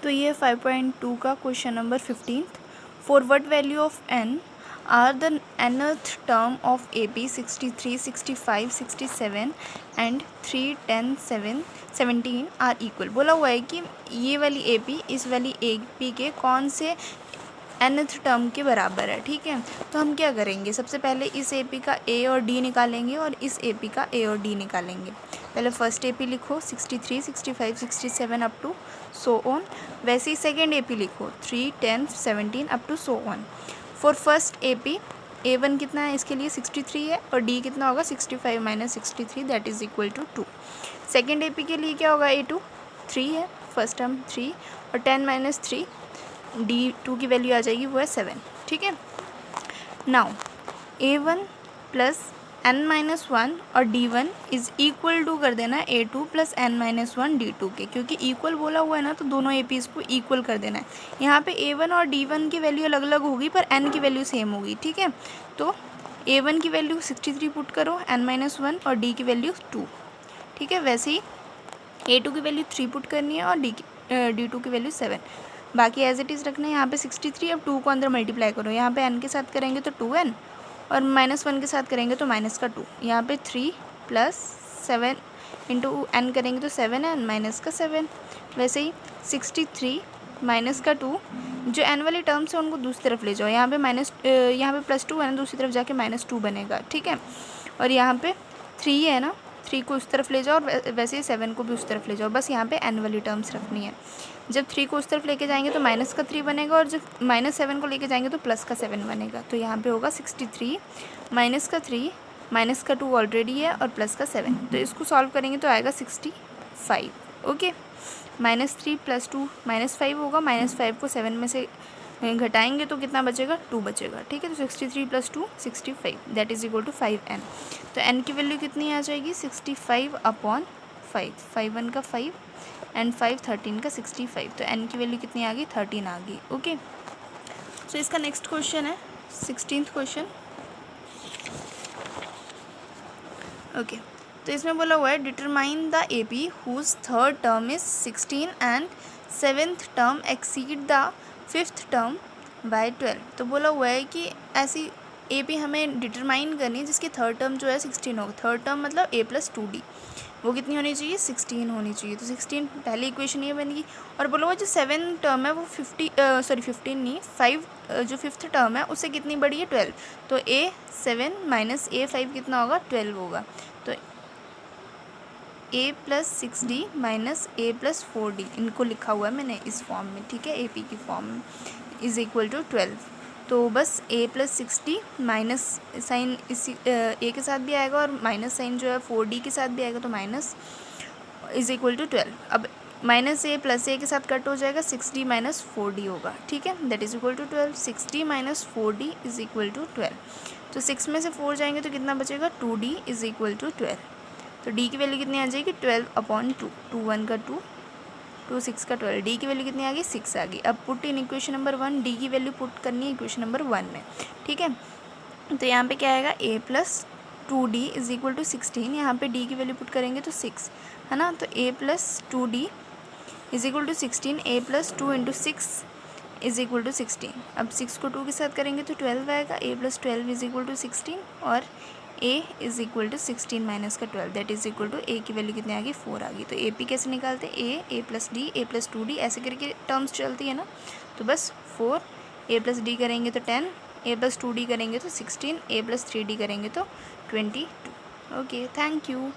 तो ये 5.2 का question number 15। For what value of n are the nth term of AP 63, 65, 67 and 3, 10, 7, 17 are equal. बोला हुआ है कि ये वाली AP इस वाली AP के कौन से nth टर्म के बराबर है। ठीक है, तो हम क्या करेंगे, सबसे पहले इस AP का A और D निकालेंगे और इस AP का A और D निकालेंगे। पहले फर्स्ट AP लिखो 63, 65, 67 अप टू सो ऑन। वैसे ही सेकेंड AP लिखो 3, 10, 17 up to so on. For first AP A1 कितना है, इसके लिए 63 है और D कितना होगा 65 minus 63 that is equal to 2। Second AP के लिए क्या होगा, A2 3 है, फर्स्ट टर्म 3 और 10 माइनस 3 D2 की वैल्यू आ जाएगी, वो है 7। ठीक है, नाउ A1 प्लस n-1 और D1 इज़ इक्वल टू कर देना है A2 प्लस n-1 D2 के, क्योंकि इक्वल बोला हुआ है ना तो दोनों APs को इक्वल कर देना है। यहाँ पे A1 और D1 की वैल्यू अलग अलग होगी पर n की वैल्यू सेम होगी। ठीक है, तो A1 की वैल्यू 63 पुट करो, n-1 और D की वैल्यू 2। ठीक है, वैसे ही A2 की वैल्यू 3 पुट करनी है और D2 की वैल्यू 7। बाकी एज इट इज़ रखना है। यहाँ पे 63, अब 2 को अंदर मल्टीप्लाई करो, यहाँ पे n के साथ करेंगे तो 2n और -1 के साथ करेंगे तो -2। यहाँ पे 3 प्लस 7 इंटू n करेंगे तो 7n माइनस का 7। वैसे ही 63 माइनस का 2, जो n वाली टर्म्स है उनको दूसरी तरफ ले जाओ। यहाँ पे यहाँ पे +2 है ना, दूसरी तरफ जाके -2 बनेगा। ठीक है, और यहाँ पे 3 है ना, 3 को उस तरफ ले जाओ और वैसे ही 7 को भी उस तरफ ले जाओ। बस यहाँ पे n वाली टर्म्स रखनी है। जब 3 को उस तरफ लेके जाएंगे तो -3 बनेगा और जब -7 को लेके जाएंगे तो +7 बनेगा। तो यहाँ पे होगा 63 -3 -2 ऑलरेडी है और +7। तो इसको सॉल्व करेंगे तो आएगा 65। ओके, -3 + 2 -5 होगा। -5 को 7 में से घटाएंगे तो कितना बचेगा, 2 बचेगा। ठीक है, तो 63 + 2 65 that is equal to 5n। तो n की वैल्यू कितनी आ जाएगी, 65/5। 5 1 का 5 एंड 5 13 का 65। तो n की वैल्यू कितनी आ गई, 13 आ गई। ओके, सो इसका नेक्स्ट क्वेश्चन है 16th क्वेश्चन। ओके, तो इसमें बोला हुआ है determine the AP whose third term is 16 and 7th term exceed the 5th term by 12। तो बोला हुआ है कि ऐसी AP हमें डिटरमाइन करनी है जिसकी थर्ड टर्म जो है 16 होगा। थर्ड टर्म मतलब A + 2D, वो कितनी होनी चाहिए, 16 होनी चाहिए। तो 16 पहली इक्वेशन ये बनेगी। और बोला हुआ जो 7 टर्म है वो 15 नहीं 5, जो 5th टर्म है उससे कितनी बड़ी है, 12। तो A7 माइनस A5 कितना होगा, 12 होगा। तो A + 6D minus A + 4D, इनको लिखा हुआ है मैंने इस फॉर्म में। ठीक है, AP की फॉर्म में इज़ इक्वल टू 12। तो बस A + 6D माइनस साइन इसी A के साथ भी आएगा और माइनस साइन जो है 4D के साथ भी आएगा, तो माइनस इज़ इक्वल टू 12। अब -A + A के साथ कट हो जाएगा, 6D माइनस 4D होगा। ठीक है, that is equal to 12। 6D minus 4D is equal to 12। तो 6 में से 4 जाएंगे तो कितना बचेगा, 2D इज़ इक्वल टू 12। तो D की वैल्यू कितनी आ जाएगी, 12/2। 2 1 का 2, 2 6 का 12। D की वैल्यू कितनी आ गई, 6 आ गई। अब put in equation number 1, D की वैल्यू पुट करनी है इक्वेशन नंबर 1 में। ठीक है, तो यहाँ पे क्या आएगा, A + 2D is equal to 16। यहाँ पे D की वैल्यू पुट करेंगे तो 6 है ना, तो A + 2D is equal to 16। A + 2 × 6 is equal to 16। अब 6 को 2 के साथ करेंगे तो 12 आएगा। A + 12 इज़ इक्वल टू 16 और A is equal to 16 minus का 12 that is equal to A की वैल्यू कितनी आ गई, 4 आ गई। तो AP कैसे निकालते हैं, A + D A + 2D ऐसे करके टर्म्स चलती है ना। तो बस 4 A + D करेंगे तो 10, A + 2D करेंगे तो 16, A + 3D करेंगे तो 22। Okay, thank you.